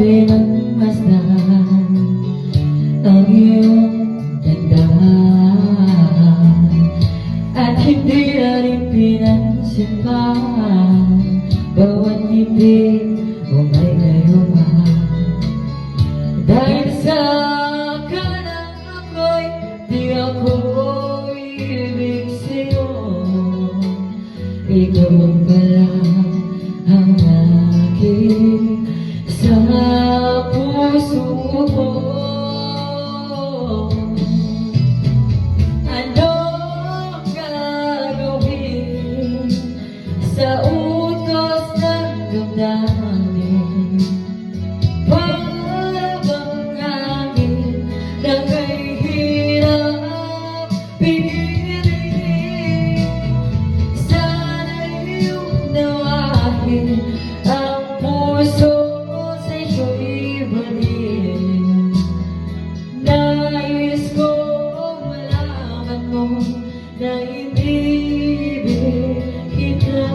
pinagmasdan ang iyong ganda, at hindi na rin pinansin pa bawat ngiti mo may gayuma. Dahil sa kanan ako'y di ako ibig sa'yo, ikaw pala ang aking sa puso ko. Ano gagawin sa utos ng damdamin? Para bang hangin na kay hirap pigirin? Sana'y unawain ang puso sa iyo'y balin. Nais kong malaman mo na inibig kita.